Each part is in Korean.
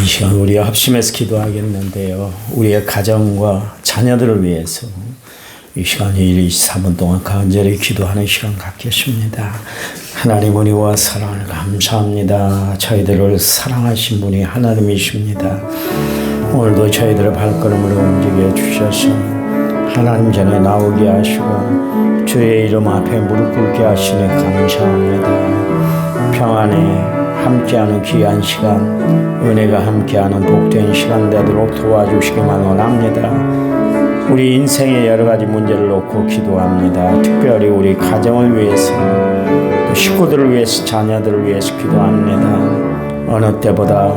이 시간 우리 합심해서 기도하겠는데요. 우리의 가정과 자녀들을 위해서 이 시간 24분 동안 간절히 기도하는 시간 갖겠습니다. 하나님 은혜와 사랑을 감사합니다. 저희들을 사랑하신 분이 하나님이십니다. 오늘도 저희들의 발걸음을 움직여 주셔서 하나님 전에 나오게 하시고 주의 이름 앞에 무릎 꿇게 하시니 감사합니다. 평안에 함께하는 귀한 시간, 은혜가 함께하는 복된 시간 되도록 도와주시기만 원합니다. 우리 인생의 여러 가지 문제를 놓고 기도합니다. 특별히 우리 가정을 위해서, 또 식구들을 위해서, 자녀들을 위해서 기도합니다. 어느 때보다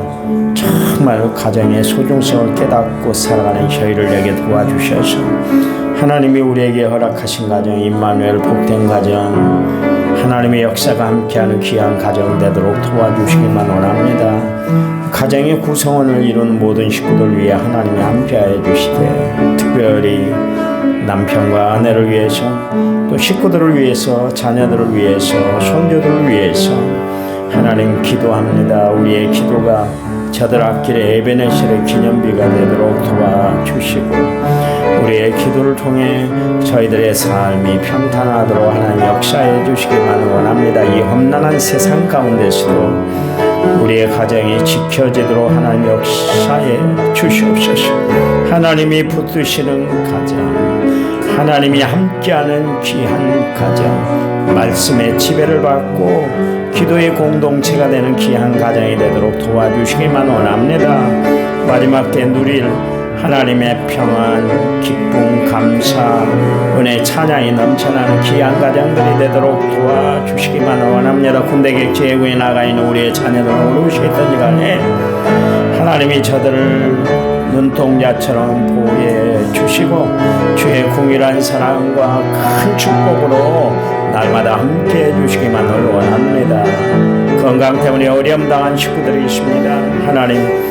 정말 가정의 소중성을 깨닫고 살아가는 저희를 내게 도와주셔서 하나님이 우리에게 허락하신 가정, 임마누엘 복된 가정, 하나님의 역사가 함께하는 귀한 가정 되도록 도와주시기만 원합니다. 가정의 구성원을 이루는 모든 식구들 위해 하나님이 함께하여 주시되 특별히 남편과 아내를 위해서 또 식구들을 위해서 자녀들을 위해서 손주들을 위해서 하나님 기도합니다. 우리의 기도가 저들 앞길에 에베네셀의 기념비가 되도록 도와주시고 우리의 기도를 통해 저희들의 삶이 평탄하도록 하나님 역사해 주시기만 원합니다. 이 험난한 세상 가운데서도 우리의 가정이 지켜지도록 하나님 역사해 주시옵소서. 하나님이 붙드시는 가정, 하나님이 함께하는 귀한 가정, 말씀의 지배를 받고 기도의 공동체가 되는 귀한 가정이 되도록 도와주시기만 원합니다. 마지막 때 누릴 하나님의 평안, 기쁨, 감사, 은혜, 찬양이 넘쳐나는 귀한 가정들이 되도록 도와주시기만 원합니다. 군대 객지에 구해 나가 있는 우리의 자녀들은 어디시든지 간에 하나님이 저들을 눈동자처럼 보호해 주시고 주의 궁일한 사랑과 큰 축복으로 날마다 함께해 주시기만 원합니다. 건강 때문에 어려움 당한 식구들이 있습니다. 하나님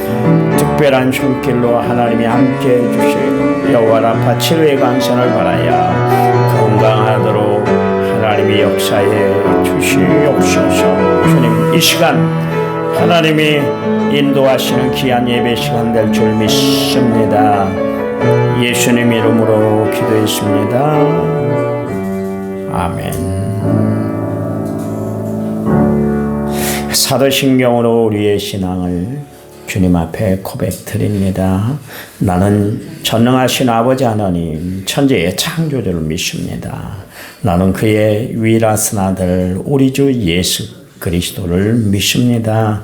특별한 손길로 하나님이 함께해 주시고 여호와 라파 치료의 강선을 바라야 건강하도록 하나님이 역사해 주시옵소서. 주님 이 시간 하나님이 인도하시는 귀한 예배 시간 될 줄 믿습니다. 예수님 이름으로 기도했습니다. 아멘. 사도신경으로 우리의 신앙을 주님 앞에 고백드립니다. 나는 전능하신 아버지 하나님 천지의 창조주를 믿습니다. 나는 그의 유일하신 아들 우리 주 예수 그리스도를 믿습니다.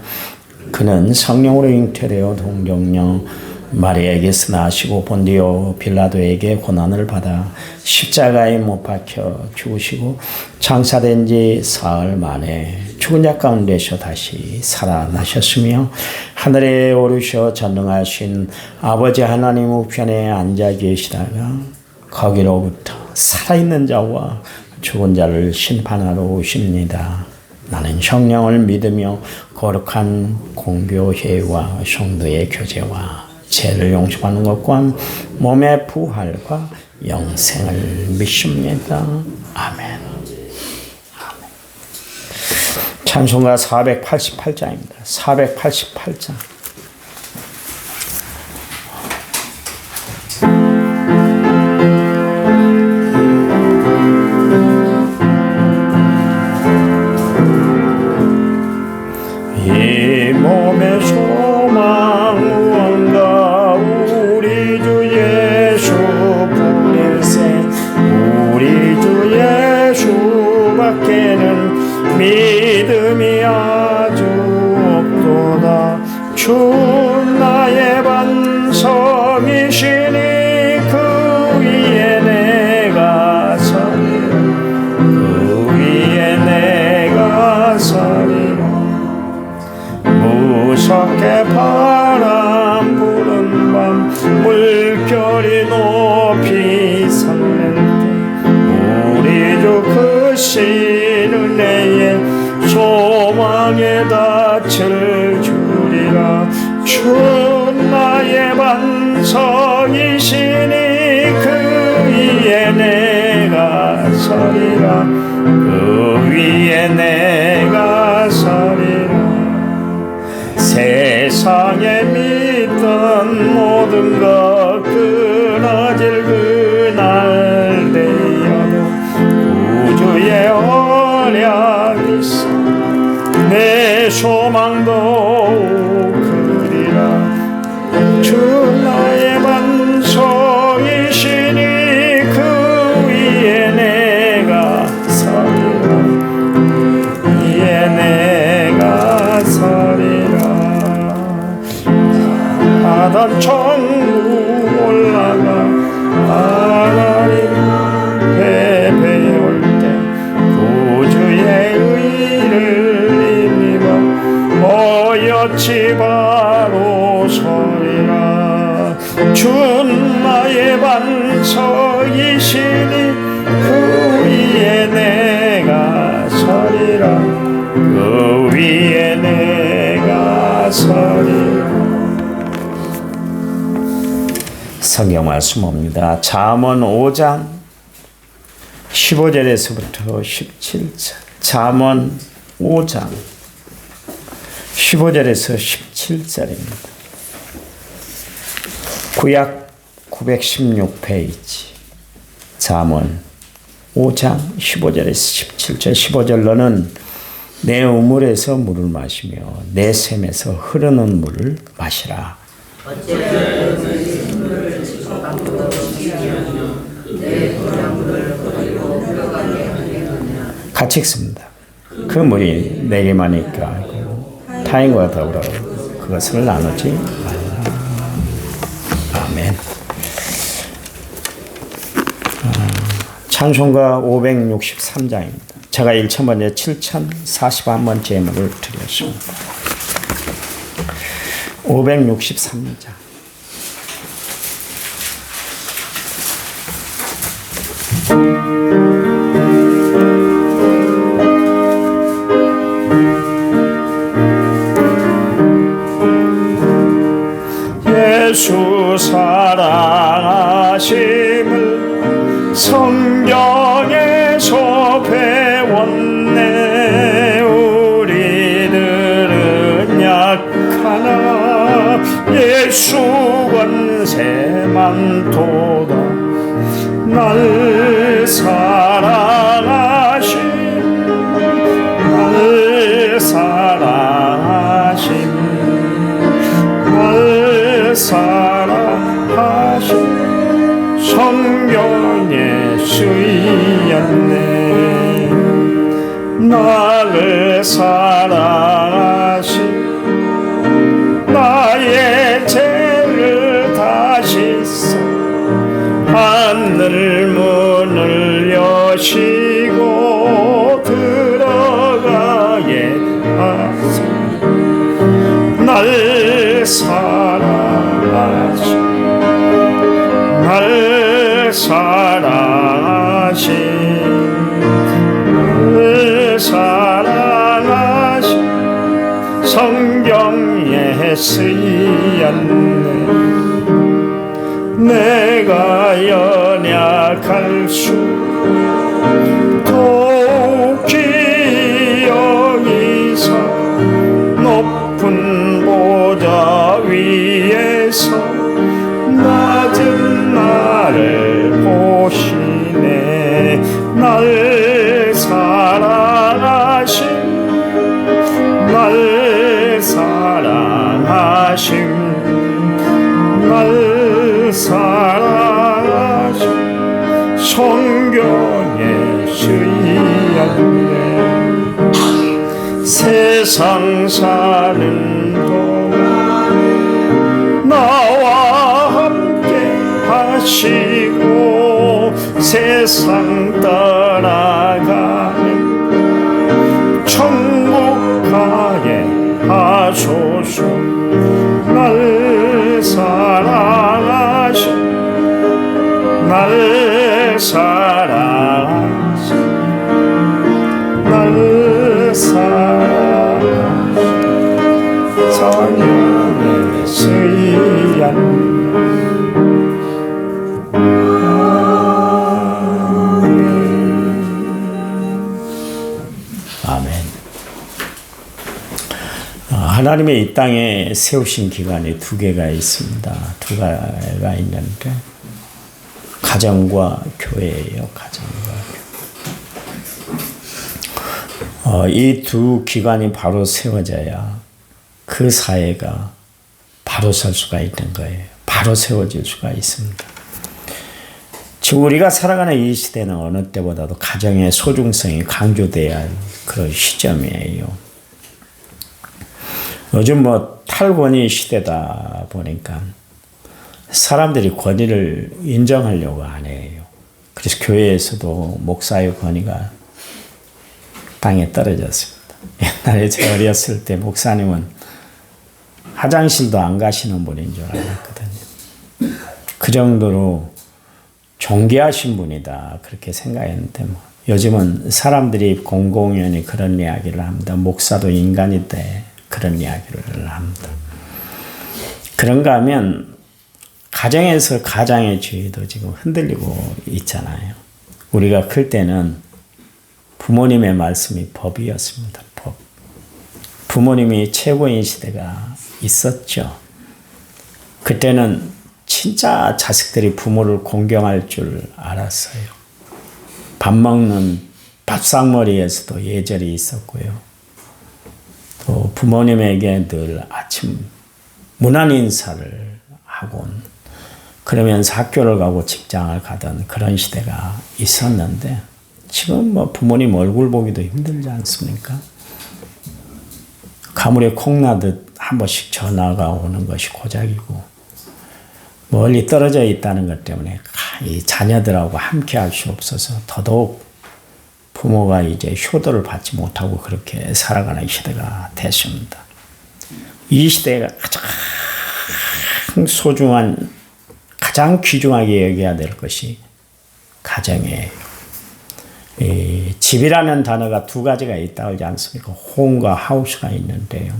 그는 성령으로 잉태되어 동정녀 마리아에게서 나시고 본디오 빌라도에게 고난을 받아 십자가에 못 박혀 죽으시고 장사된 지 사흘 만에 죽은 자 가운데서 다시 살아나셨으며 하늘에 오르셔 전능하신 아버지 하나님 우편에 앉아 계시다가 거기로부터 살아있는 자와 죽은 자를 심판하러 오십니다. 나는 성령을 믿으며 거룩한 공교회와 성도의 교제와 죄를 용서하는 것과 몸의 부활과 영생을 믿습니다. 아멘. 아멘. 찬송가 488장입니다. 488장. 이 몸의 소망 무언가 우리 주 예수 뿐일세 우리 주 예수밖에는 믿음이 아주 없도다. 주 나의 반석이시니 그 위에 내가 서리 그 위에 내가 서리 무섭게 바람 부는 밤 물결이 높이 솟는 때 우리 주 크신 은혜에 소망에 닻을 주리라. 주 나의 반석이시니 그 위에 내가 서리라 그 위에 내가 서리라. 세상 세상에 믿던 모든 것 끊어질 그날 되어도 구주의 언약이 있어 내 소망도 그리라. 주 나의 반석이시니 그 위에 내가 서리라. 위에 내가 서리라. 하던 천국 올라가 하나님 배배에 올 때 구주의 의를 힘입어 모였지 바로 서리라. 준 나의 반석이시니 그 위에 내가 서리라. 그 위에 내가 서리라. 성경 말씀 옵니다. 잠언 5장 15절에서부터 17절. 잠언 5장 15절에서 17절입니다. 구약 916페이지. 잠언 5장 15절에서 17절. 15절 너는 내 우물에서 물을 마시며 내 샘에서 흐르는 물을 마시라. 같이 읽습니다. 그 물이 내게만 있게 하고 타인과 더불어 그것을 나누지 말라. 아멘. 찬송가 563장입니다. 제가 1,000번째 7,041번 제목을 드렸습니다. 563장. 예수 사랑하심을 성경에서 배웠네. 우리들은 약하나 예수 권세만 도다. 날 사랑하심 날 사랑하심 날 사랑하심 성경에 쓰였네. 나를 사랑하심 나의 죄를 다시 써 하늘 문을 여시고 들어가게 하소. 날 사랑하시 날 사랑하시 날 사랑하시 성경에 쓰였네. 내가 연약할수 더욱 기어이사 높은 보좌 위에서 낮은 나를 보시네. 날 사랑하심 날 사랑하심 날 사랑하심 성경에 쓰였네. 세상 사는 동안 나와 함께 하시고 세상 떠나가는 천국 가게 하소서. 날 사랑하신 날 사랑하신 날 사랑하신 성령의 쓰였네. 하나님의 이 땅에 세우신 기관이 두 개가 있습니다. 두 개가 있는데 가정과 교회예요. 가정과 교회. 이 두 기관이 바로 세워져야 그 사회가 바로 설 수가 있는 거예요. 바로 세워질 수가 있습니다. 지금 우리가 살아가는 이 시대는 어느 때보다도 가정의 소중성이 강조돼야 할 그런 시점이에요. 요즘 탈권위 시대다 보니까 사람들이 권위를 인정하려고 안 해요. 그래서 교회에서도 목사의 권위가 땅에 떨어졌습니다. 옛날에 제가 어렸을 때 목사님은 화장실도 안 가시는 분인 줄 알았거든요. 그 정도로 존귀하신 분이다 그렇게 생각했는데 요즘은 사람들이 공공연히 그런 이야기를 합니다. 목사도 인간인데 그런 이야기를 합니다. 그런가 하면 가정에서 가장의 지위도 지금 흔들리고 있잖아요. 우리가 클 때는 부모님의 말씀이 법이었습니다. 법. 부모님이 최고인 시대가 있었죠. 그때는 진짜 자식들이 부모를 공경할 줄 알았어요. 밥 먹는 밥상머리에서도 예절이 있었고요. 또 부모님에게 늘 아침 문안 인사를 하곤 그러면서 학교를 가고 직장을 가던 그런 시대가 있었는데 지금 부모님 얼굴 보기도 힘들지 않습니까? 가물에 콩나듯 한 번씩 전화가 오는 것이 고작이고 멀리 떨어져 있다는 것 때문에 이 자녀들하고 함께 할 수 없어서 더더욱 부모가 이제 효도를 받지 못하고 그렇게 살아가는 시대가 됐습니다. 이 시대가 가장 소중한, 가장 귀중하게 여겨야 될 것이 가정이에요. 이 집이라는 단어가 두 가지가 있다고 하지 않습니까? 홈과 하우스가 있는데요.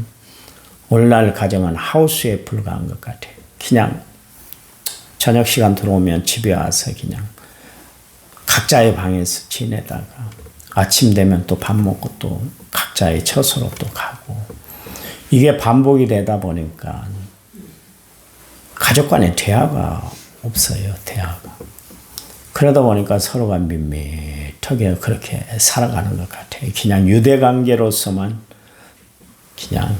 오늘날 가정은 하우스에 불과한 것 같아요. 그냥 저녁 시간 들어오면 집에 와서 그냥 각자의 방에서 지내다가 아침 되면 또 밥 먹고 또 각자의 처소로 또 가고 이게 반복이 되다 보니까 가족 간의 대화가 없어요. 대화가. 그러다 보니까 서로가 밋밋하게 그렇게 살아가는 것 같아요. 그냥 유대관계로서만 그냥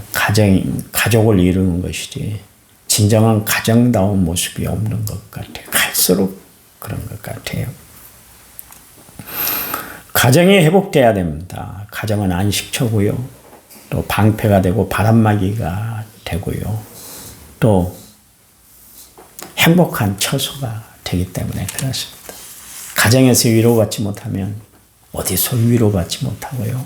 가족을 이루는 것이지 진정한 가정다운 모습이 없는 것 같아요. 갈수록 그런 것 같아요. 가정이 회복돼야 됩니다. 가정은 안식처고요. 또 방패가 되고 바람막이가 되고요. 또 행복한 처소가 되기 때문에 그렇습니다. 가정에서 위로받지 못하면 어디서 위로받지 못하고요.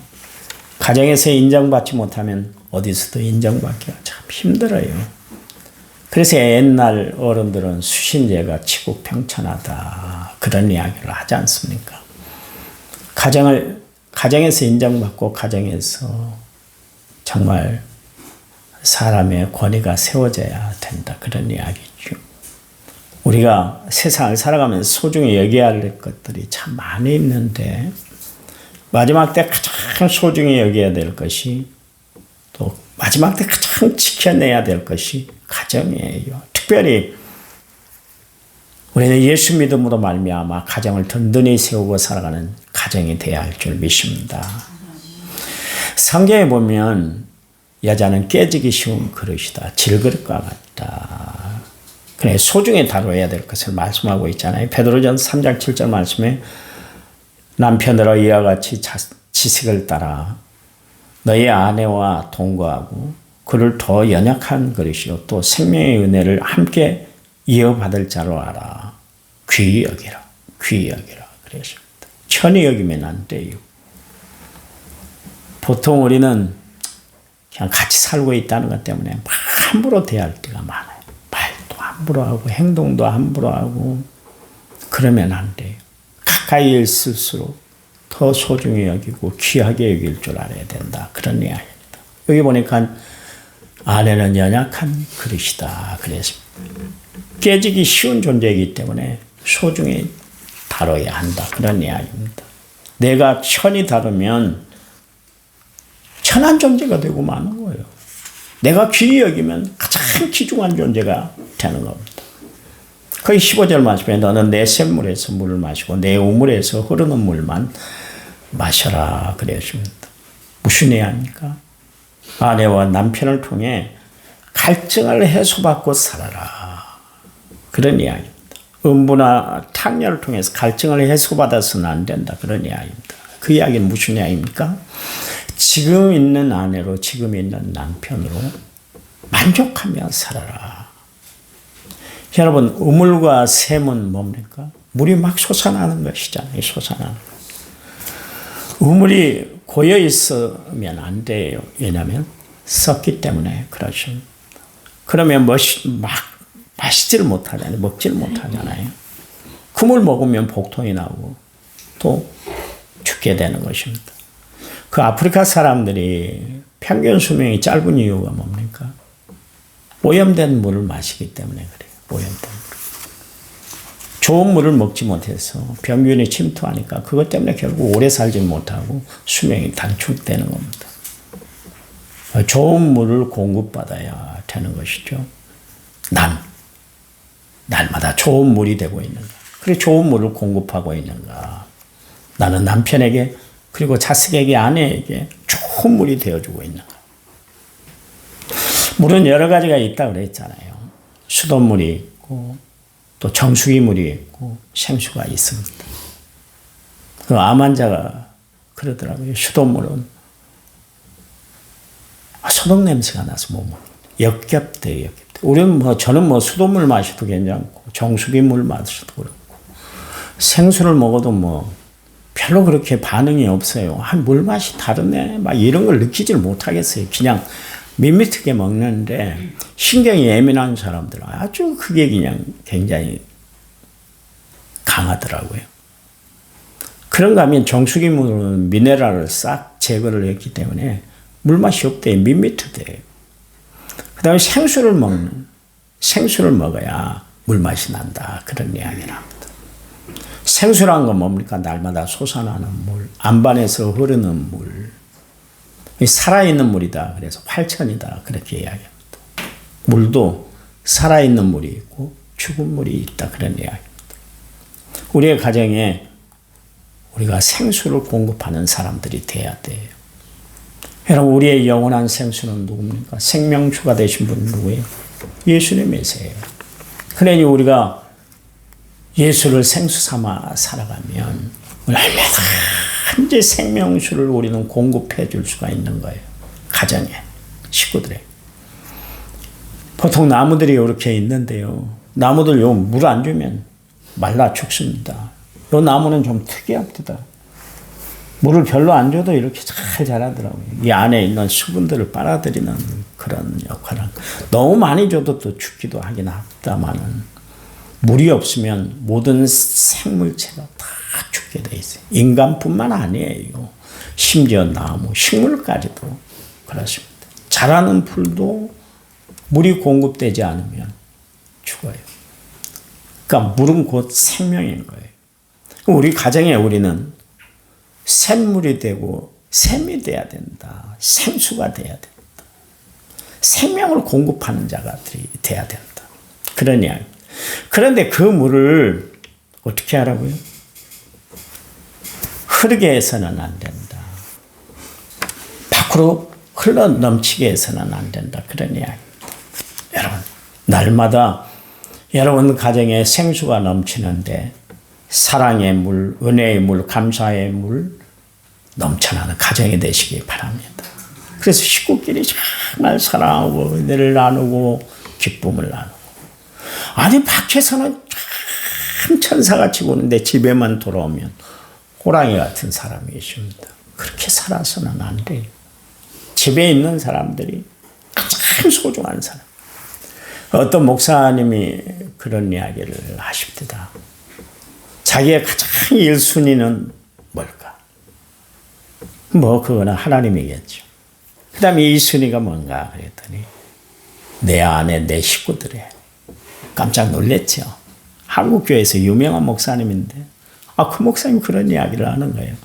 가정에서 인정받지 못하면 어디서도 인정받기가 참 힘들어요. 그래서 옛날 어른들은 수신제가 치국평천하다 그런 이야기를 하지 않습니까? 가정에서 인정받고 가정에서 정말 사람의 권위가 세워져야 된다 그런 이야기죠. 우리가 세상을 살아가면서 소중히 여겨야 할 것들이 참 많이 있는데 마지막 때 가장 소중히 여겨야 될 것이 또 마지막 때 가장 지켜내야 될 것이 가정이에요. 특별히 우리는 예수 믿음으로 말미암아 가정을 든든히 세우고 살아가는 가정이 되어야 할 줄 믿습니다. 성경에 보면 여자는 깨지기 쉬운 그릇이다. 질그릇과 같다. 그래 소중히 다뤄야 될 것을 말씀하고 있잖아요. 베드로전 3장 7절 말씀에 남편들아 이와 같이 지식을 따라 너희 아내와 동거하고 그를 더 연약한 그릇이요 또 생명의 은혜를 함께 이어받을 자로 알아. 귀히 여기라. 귀히 여기라. 그랬습니다. 천히 여기면 안 돼요. 보통 우리는 그냥 같이 살고 있다는 것 때문에 함부로 대할 때가 많아요. 말도 함부로 하고 행동도 함부로 하고 그러면 안 돼요. 가까이 있을수록 더 소중히 여기고 귀하게 여길 줄 알아야 된다. 그런 이야기입니다. 여기 보니까 아내는 연약한 그릇이다. 그랬습니다. 깨지기 쉬운 존재이기 때문에 소중히 다뤄야 한다. 그런 이야기입니다. 내가 천히 다루면 천한 존재가 되고 마는 거예요. 내가 귀히 여기면 가장 귀중한 존재가 되는 겁니다. 거의 15절 말씀에 너는 내 샘물에서 물을 마시고 내 우물에서 흐르는 물만 마셔라 그랬습니다. 무슨 이야기입니까? 아내와 남편을 통해 갈증을 해소받고 살아라. 그런 이야기입니다. 음부나 탕렬을 통해서 갈증을 해소받아서는 안 된다. 그런 이야기입니다. 그 이야기는 무슨 이야기입니까? 지금 있는 아내로 지금 있는 남편으로 만족하며 살아라. 여러분, 우물과 샘은 뭡니까? 물이 막 솟아나는 것이잖아요. 솟아나는 것. 우물이 고여 있으면 안 돼요. 왜냐하면 썩기 때문에 그러십니다. 그러면 막 마시지를 못하잖아요. 먹지를 못하잖아요. 그 물 먹으면 복통이 나고 또 죽게 되는 것입니다. 그 아프리카 사람들이 평균 수명이 짧은 이유가 뭡니까? 오염된 물을 마시기 때문에 그래요. 오염된 물. 좋은 물을 먹지 못해서 병균이 침투하니까 그것 때문에 결국 오래 살지 못하고 수명이 단축되는 겁니다. 좋은 물을 공급받아야 되는 것이죠. 날마다 좋은 물이 되고 있는가? 그래 좋은 물을 공급하고 있는가? 나는 남편에게 그리고 자식에게 아내에게 좋은 물이 되어주고 있는가? 물은 여러 가지가 있다고 그랬잖아요. 수돗물이 있고 또 정수기 물이 있고 생수가 있습니다. 그 암 환자가 그러더라고요. 수돗물은 소독 냄새가 나서 못 먹는다. 역겹대요. 우리는 저는 수돗물 마셔도 괜찮고 정수기 물 마셔도 그렇고 생수를 먹어도 별로 그렇게 반응이 없어요. 물 맛이 다르네. 막 이런 걸 느끼질 못하겠어요. 그냥 밋밋하게 먹는데 신경이 예민한 사람들은 아주 그게 그냥 굉장히 강하더라고요. 그런가 하면 정수기 물은 미네랄을 싹 제거를 했기 때문에 물맛이 없대요. 밋밋하대요. 그 다음에 생수를 먹어야 물맛이 난다. 그런 이야기를 합니다. 생수란 건 뭡니까? 날마다 솟아나는 물, 안반에서 흐르는 물, 살아있는 물이다. 그래서 활천이다. 그렇게 이야기합니다. 물도 살아있는 물이 있고 죽은 물이 있다. 그런 이야기입니다. 우리의 가정에 우리가 생수를 공급하는 사람들이 돼야 돼요. 여러분, 우리의 영원한 생수는 누굽니까? 생명수가 되신 분은 누구예요? 예수님이세요. 그러니 우리가 예수를 생수 삼아 살아가면 얼마든지 생명수를 우리는 공급해 줄 수가 있는 거예요. 가정에, 식구들에. 보통 나무들이 이렇게 있는데요. 나무들 물 안 주면 말라 죽습니다. 이 나무는 좀 특이합니다. 물을 별로 안 줘도 이렇게 잘 자라더라고요. 이 안에 있는 수분들을 빨아들이는 그런 역할을. 너무 많이 줘도 또 죽기도 하긴 합니다만은 물이 없으면 모든 생물체가 다 죽게 돼 있어요. 인간뿐만 아니에요. 심지어 나무, 식물까지도 그렇습니다. 자라는 풀도 물이 공급되지 않으면 죽어요. 그러니까 물은 곧 생명인 거예요. 우리 가정에 우리는 샘물이 되고 샘이 돼야 된다. 생수가 돼야 된다. 생명을 공급하는 자가 돼야 된다. 그런 이야기. 그런데 그 물을 어떻게 하라고요? 흐르게 해서는 안 된다. 밖으로 흘러 넘치게 해서는 안 된다. 그런 이야기입니다. 여러분, 날마다 여러분 가정에 생수가 넘치는데 사랑의 물, 은혜의 물, 감사의 물 넘쳐나는 가정이 되시기 바랍니다. 그래서 식구끼리 정말 사랑하고 은혜를 나누고 기쁨을 나누고. 아니 밖에서는 참 천사같이 보는데 집에만 돌아오면 호랑이 같은 사람이 있습니다. 그렇게 살아서는 안 돼요. 집에 있는 사람들이 가장 소중한 사람. 어떤 목사님이 그런 이야기를 하십니다. 자기의 가장 1순위는 뭘까? 그거는 하나님이겠죠. 그 다음에 2순위가 뭔가 그랬더니 내 안에 내 식구들이에요. 깜짝 놀랐죠. 한국교회에서 유명한 목사님인데 그 목사님이 그런 이야기를 하는 거예요.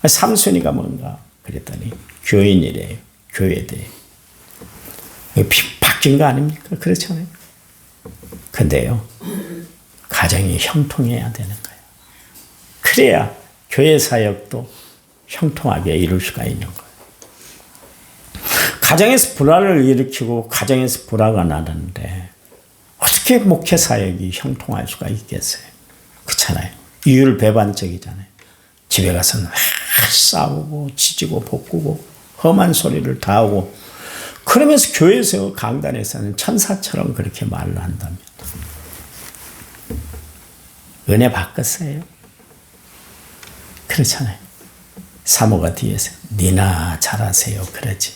3순위가 뭔가 그랬더니 교인이래요. 교회들이. 바뀐 거 아닙니까? 그렇잖아요. 근데요, 가정이 형통해야 되는 거예요. 그래야 교회 사역도 형통하게 이룰 수가 있는 거예요. 가정에서 불화를 일으키고 가정에서 불화가 나는데 어떻게 목회 사역이 형통할 수가 있겠어요? 그렇잖아요. 이율배반적이잖아요. 집에 가서는 싸우고 지지고 볶고 험한 소리를 다 하고, 그러면서 교회에서 강단에서는 천사처럼 그렇게 말을 한다면 은혜 바꿨어요? 그렇잖아요. 사모가 뒤에서 니나 잘하세요 그러지.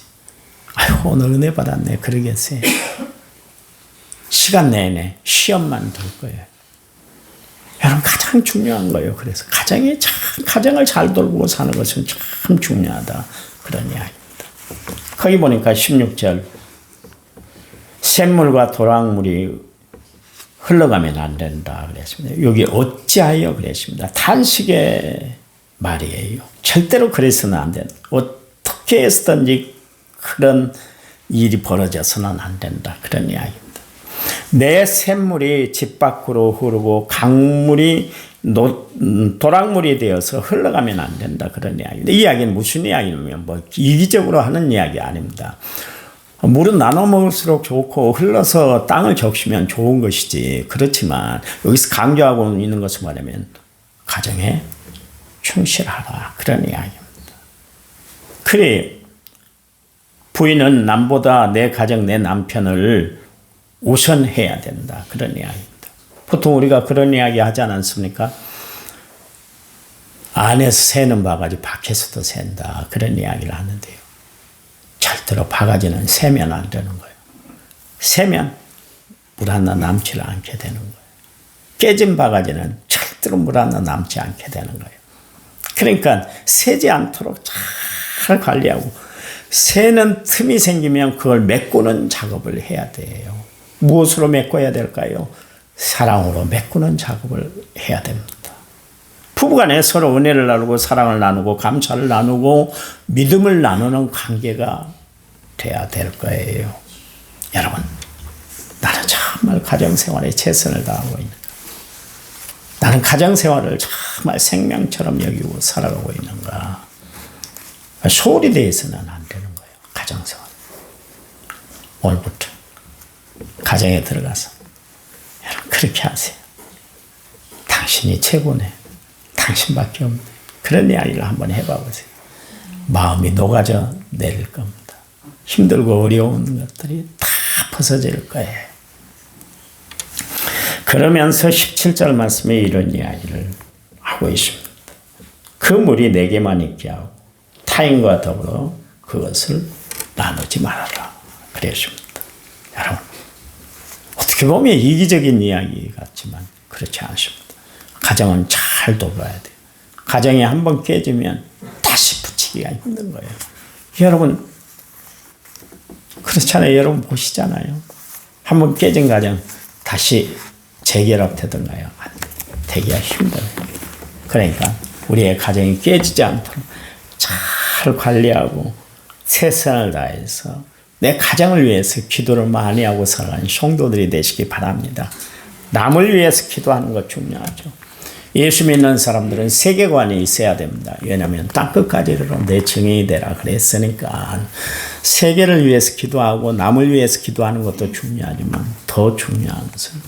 아유 오늘 은혜 받았네 그러겠어요? 시간 내내 시험만 들 거예요. 여러분 가장 중요한 거예요. 그래서 가정을 잘 돌보고 사는 것은 참 중요하다 그런 이야기입니다. 거기 보니까 16절 샘물과 도랑물이 흘러가면 안 된다 그랬습니다. 여기 어찌하여 그랬습니다. 단식의 말이에요. 절대로 그래서는 안 된다. 어떻게 해서든지 그런 일이 벌어져서는 안 된다 그런 이야기입니다. 내 샘물이 집 밖으로 흐르고 강물이 도랑물이 되어서 흘러가면 안 된다 그런 이야기입니다. 이 이야기는 무슨 이야기냐면 이기적으로 하는 이야기 아닙니다. 물은 나눠 먹을수록 좋고 흘러서 땅을 적시면 좋은 것이지, 그렇지만 여기서 강조하고 있는 것을 말하면 가정에 충실하라 그런 이야기입니다. 그래 부인은 남보다 내 가정 내 남편을 우선해야 된다 그런 이야기입니다. 보통 우리가 그런 이야기 하지 않습니까? 안에서 새는 바가지 밖에서도 샌다 그런 이야기를 하는데요. 절대로 바가지는 새면 안 되는 거예요. 새면 물 하나 남지 않게 되는 거예요. 깨진 바가지는 절대로 물 하나 남지 않게 되는 거예요. 그러니까 새지 않도록 잘 관리하고, 새는 틈이 생기면 그걸 메꾸는 작업을 해야 돼요. 무엇으로 메꿔야 될까요? 사랑으로 메꾸는 작업을 해야 됩니다. 부부간에 서로 은혜를 나누고 사랑을 나누고 감사를 나누고 믿음을 나누는 관계가 돼야 될 거예요. 여러분, 나는 정말 가정생활에 최선을 다하고 있는가? 나는 가정생활을 정말 생명처럼 여기고 살아가고 있는가? 소홀히 대해서는 안 되는 거예요. 가정생활. 오늘부터 가정에 들어가서 여러분 그렇게 하세요. 당신이 최고네. 당신밖에 없네. 그런 이야기를 한번 해봐 보세요. 마음이 녹아져 내릴 겁니다. 힘들고 어려운 것들이 다 벗어질 거예요. 그러면서 17절 말씀에 이런 이야기를 하고 있습니다. 그 물이 내게만 있게 하고 타인과 더불어 그것을 나누지 말아라 그랬습니다. 여러분, 어떻게 보면 이기적인 이야기 같지만 그렇지 않습니다. 가정은 잘 돌봐야 돼요. 가정이 한번 깨지면 다시 붙이기가 힘든 거예요. 여러분 그렇잖아요. 여러분 보시잖아요. 한번 깨진 가정 다시 재결합되던가요? 되기가 힘들어요. 그러니까 우리의 가정이 깨지지 않도록 잘 관리하고 최선을 다해서 내 가정을 위해서 기도를 많이 하고 살아가는 성도들이 되시기 바랍니다. 남을 위해서 기도하는 것 중요하죠. 예수 믿는 사람들은 세계관이 있어야 됩니다. 왜냐하면 땅끝까지 이르러 내 증인이 되라 그랬으니까 세계를 위해서 기도하고 남을 위해서 기도하는 것도 중요하지만 더 중요한 것은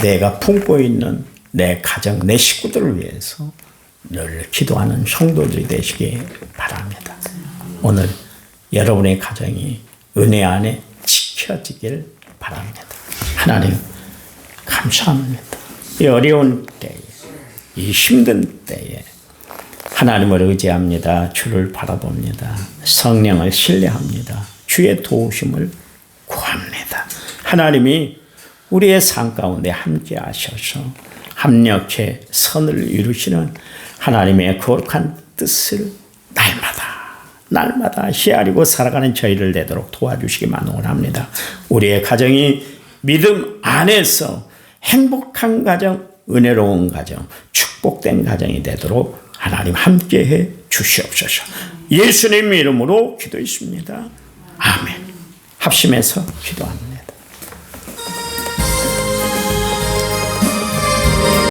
내가 품고 있는 내 가정, 내 식구들을 위해서 늘 기도하는 성도들이 되시기 바랍니다. 오늘 여러분의 가정이 은혜 안에 지켜지길 바랍니다. 하나님 감사합니다. 이 어려운 때에, 이 힘든 때에 하나님을 의지합니다. 주를 바라봅니다. 성령을 신뢰합니다. 주의 도우심을 구합니다. 하나님이 우리의 삶 가운데 함께 하셔서 합력해 선을 이루시는 하나님의 거룩한 뜻을 날마다 헤아리고 살아가는 저희를 되도록 도와주시기만 원합니다. 우리의 가정이 믿음 안에서 행복한 가정, 은혜로운 가정, 축복된 가정이 되도록 하나님 함께해 주시옵소서. 예수님 이름으로 기도했습니다. 아멘. 합심해서 기도합니다.